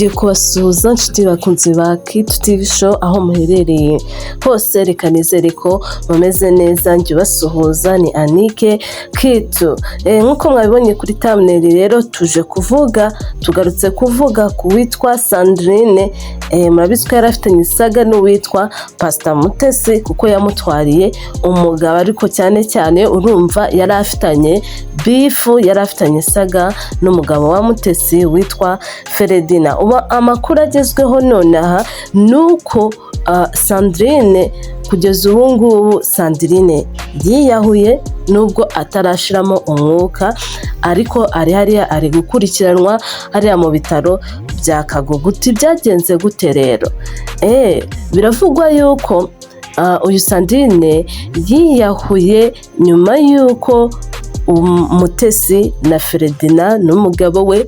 Ngiye kubasuhuza nshuti bakunzi ba Kitu TV show aho muherereye hose, reka nizere ko mumeze neza. Njye basuhuza ni Anike Kitu. Nkuko mwabibonye kuri thumbnail, rero tugarutse kuvuga ku witwa Sandrine. Murabizi ko yarafitanye isaga n'uwitwa Pastor Mutesi kuko yamutwariye umugabo, ariko cyane urumva yarafitanye bifu, yarafitanye isaga n'umugabo wa Mutesi witwa Feredina. Amakuru agezweho nonaha nuko Sandrine kugeza ubu ngubu Sandrine yiyahuye, nubwo atarashiramo umwuka, ariko ari gukurikiranwa hariya mu bitaro bya Kaguguti. Byagenze gute rero? Biravugwa yuko uyu Sandrine yiyahuye nyuma yuko Mutesi na Feredina n'umugabo we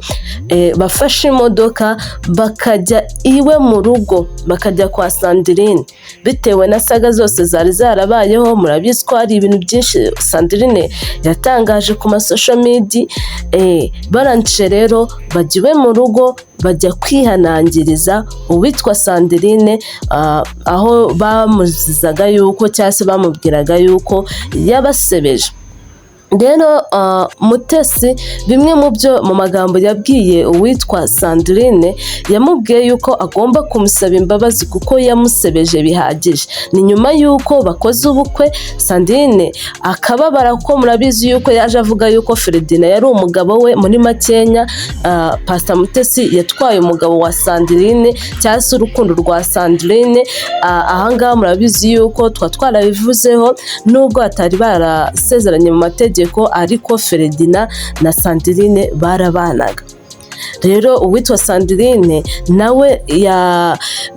bafashe imodoka bakajya iwe mu rugo, bakajya kwa Sandrine bitewe na saga zose zari zarabayeho. Murabizi ko hari ibintu byinshi Sandrine yatangaje ku social media. Barangije rero bajya iwe mu rugo, bajya kwihanangiriza uwitwa Sandrine, aho bamuzizaga yuko cyangwa se bamubwiraga yuko yabasebeje. Rero Mutesi bimwe mu byo mu magambo yabwiye uwitwa Sandrine, yamubwiye yuko agomba kumusaba imbabazi kuko yamusebeje bihagije. Ni nyuma yuko bakoze ubukwe, Sandrine akababara ko murabizi yuko yaje avuga yuko Feredina yari umugabo we. Muri makenya Pastor Mutesi yatwaye umugabo wa Sandrine cyangwa se urukundo rwa Sandrine. Ahangaha murabizi yuko twarabivuzeho, nubwo atari barasezeranye mu mategeko, ariko Feredina na Sandrine barabanaga. Rero uwitwa Sandrine nawe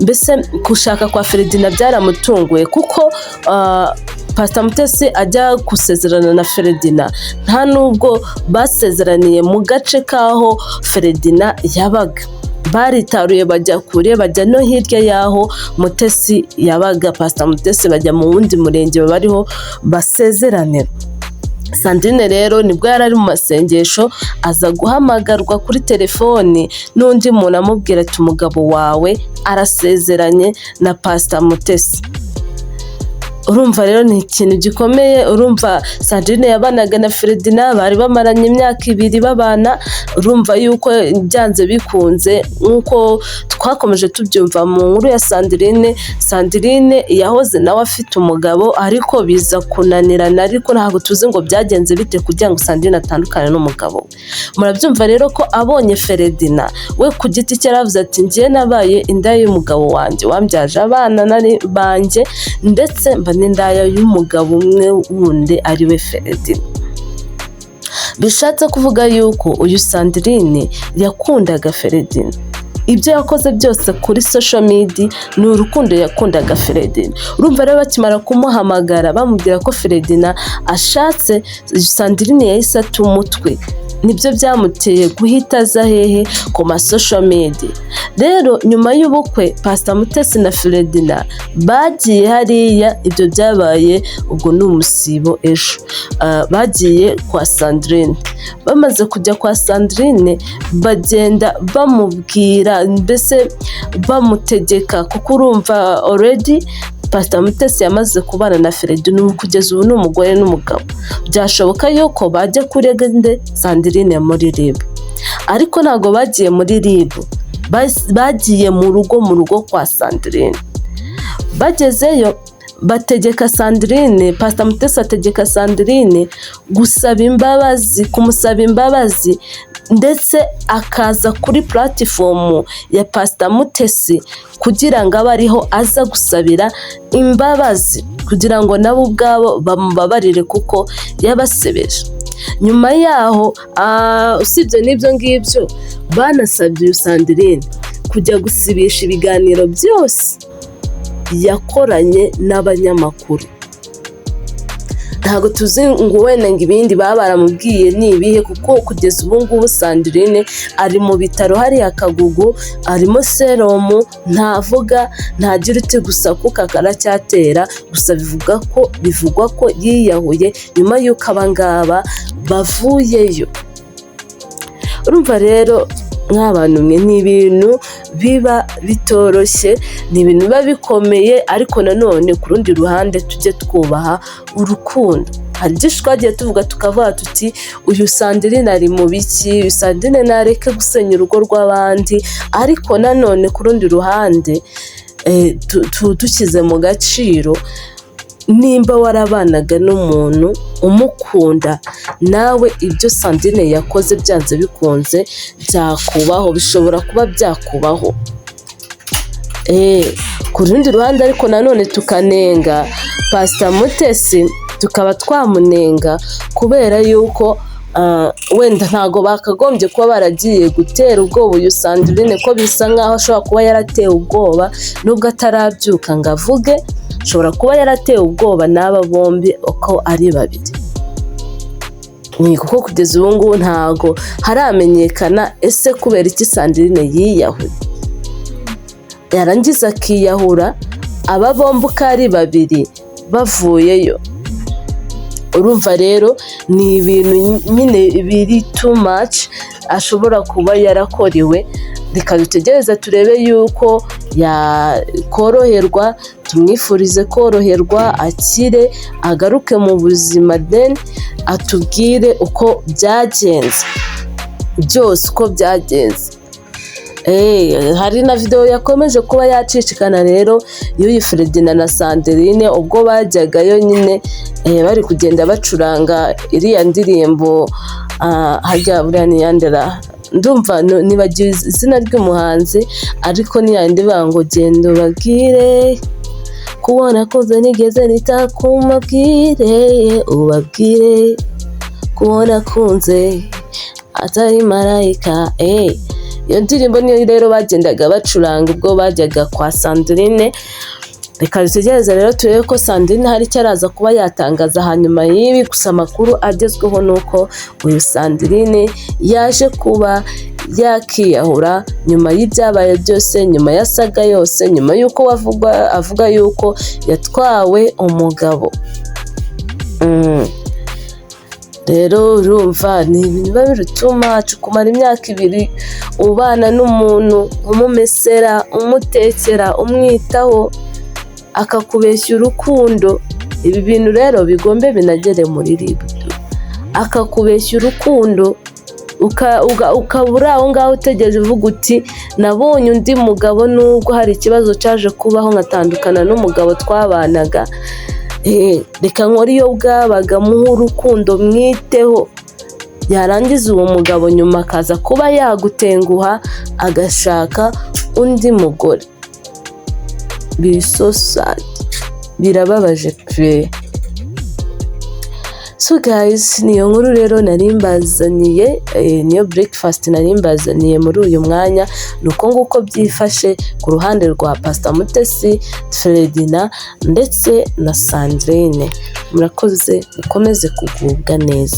mbese kushaka kwa Feredina byaramutunguye, kuko Pastor Mutesi ajya gusezerana na Feredina nta nubwo basezeraniye mu gace kaho Feredina yabaga. Baritaruye bajya kure, bajya no hirya yaho Mutesi yabaga. Pastor Mutesi bajya mu wundi murenge bariho basezeranira. Sandrine rero nibwo yari ari mu masengesho, aza guhamagarwa kuri telefoni n'undi muntu amubwira ati umugabo wawe arasezeranye na Pastor Mutesi. Urumva rero ni ikintu gikomeye. Urumva Sandrine yabanaga na Feredina, bari bamaranye imyaka 2 babana. Urumva yuko byanze bikunze nkuko twakomeje tubyumva mu nkuru ya Sandrine yahoze nawe afite umugabo, ariko biza kunanirana, ariko ntabwo tuzi ngo byagenze bite kugira ngo Sandrine atandukane n'umugabo. Murabyumva rero ko abonye Feredina we ku giti cye yaravuze ati ngiye nabaye inda y'umugabo wanjye, wambyaje abana banjye, ndetse n'indaya y'umugabo umwe wundi ari we Feredina. Bishatse kuvuga yuko uyu Sandrine yakundaga Feredina. Ibyo yakoze byose kuri social media ni urukundo yakundaga Feredina. Urumva rero bakimara kumuhamagara bamubwira ko Feredina ashatse, Sandrine yahise ata umutwe. Nibyo byamuteye guhita aza hehe ku ma social media. Rero nyuma y'ubukwe Pastor Mutesi na Feredina bagiye hariya, ibyo byabaye ubwo ni umusibo ejo. Bagiye kwa Sandrine. Bamaze kujya kwa Sandrine bagenda bamubwira, mbese bamutegeka, kuko urumva already Pastor Mutesi yamaze kubana na Feredina, kugeza ubu n'umugore n'umugabo. Byashoboka yuko bajya kurega Sandrine muri RIB, ariko ntago bagiye muri RIB, bagiye mu rugo kwa Sandrine. Bagezeyo bategeka Sandrine, Pastor Mutesi ategeka Sandrine kumusaba imbabazi, ndetse akaza kuri platform ya Pastor Mutesi kugira ngo abe ariho aza gusabira imbabazi, kugira ngo nabo ubwabo bamubabarire kuko yabasebeje. Nyuma yaho usibye n'ibyo ngibyo, banasabye Sandrine kujya gusibisha ibiganiro byose yakoranye n'abanyamakuru. Ntabwo tuzi ngo wenda ngo ibindi baba baramubwiye ni ibihe, kuko kugeza ubu ngubu Sandrine ari mu bitaro hariya Kagugu, arimo serumu, ntavuga, ntagira uti gusa kuko karacyatera. Gusa bivugwa ko yiyahuye nyuma y'uko abangaba bavuyeyo. Urumva rero nk'abantu mwe, ni ibintu biba bitoroshye, ni ibintu biba bikomeye, ariko nanone ku rundi ruhande tujye twubaha urukundo. Hari byinshi twagiye tuvuga tukavuga tuti uyu Sandrine ari mu biki, uyu Sandrine nareke gusenya urugo rw'abandi, ariko nanone ku rundi ruhande dushyize mu gaciro, nimba warabanaga n'umuntu umukunda, nawe ibyo Sandrine yakoze byanze bikunze byakubaho, bishobora kuba byakubaho. Ku rundi ruhande ariko nanone tukanenga Pastor Mutesi, tukaba twamunenga kubera yuko wenda ntago bakagombye kuba baragiye gutera ubwoba uyu Sandrine, ko bisa nkaho ashobora kuba yaratewe ubwoba nubwo atarabyuka ngo avuge, ashobora kuba yaratewe ubwoba n'aba bombi uko ari babiri. Kuko kugeza ubu ngubu ntago haramenyekana ese kubera iki Sandrine yiyahuye, yarangiza akiyahura aba bombi uko ari babiri bavuyeyo. Urumva rero ni ibintu nyine biri too much ashobora kuba yarakorewe. Reka dutegereze turebe yuko yakoroherwa, tumwifurize koroherwa, akire, agaruke mu buzima, then atubwire uko byagenze, byose uko byagenze. Hari na video yakomeje kuba yacicikana rero y'uyu Fredina na Sandrine ubwo bajyagayo nyine bari kugenda bacuranga iriya ndirimbo hajya buriya niyandera, ndumva nibagiwe izina ry'umuhanzi, ariko niyandi bango genda ubabwire kubona koze nigeze nitakumabwire, ubabwire kubona kunze atari marayika. Iyo ndirimbo niyo rero bagendaga bacuranga ubwo bajyaga kwa Sandrine. Reka dutegereze rero turebe ko Sandrine hari icyo araza kuba yatangaza hanyuma y'ibi. Gusa amakuru agezweho nuko uyu Sandrine yaje kuba yakiyahura nyuma y'ibyabaye byose, nyuma ya saga yose, nyuma y'uko avuga yuko yatwawe umugabo. Rero urumva ni ibintu biba birutuma kumara imyaka 2 ubana n'umuntu, umumesera, umutekera, umwitaho, akakubeshya urukundo. Ibi bintu rero bigombe binagere muri RIB, akakubeshya urukundo ukabura aho ngaho utegereje uvuga uti nabonye undi mugabo nubwo hari ikibazo cyaje kubaho nkatandukana n'umugabo twabanaga, reka nkora iyo bwabaga muhe urukundo, mwiteho. Yarangiza uwo mugabo nyuma akaza kuba yagutenguha agashaka undi mugore. Bisosa birababaje pe. So guys, niyo nkuru rero narimbazaniye, niyo breakfast narimbazaniye muri uyu mwanya. Nuko nguko byifashe ku ruhande rwa Pastor Mutesi, Fredina ndetse na Sandrine. Murakoze, mukomeze kugubwa neza.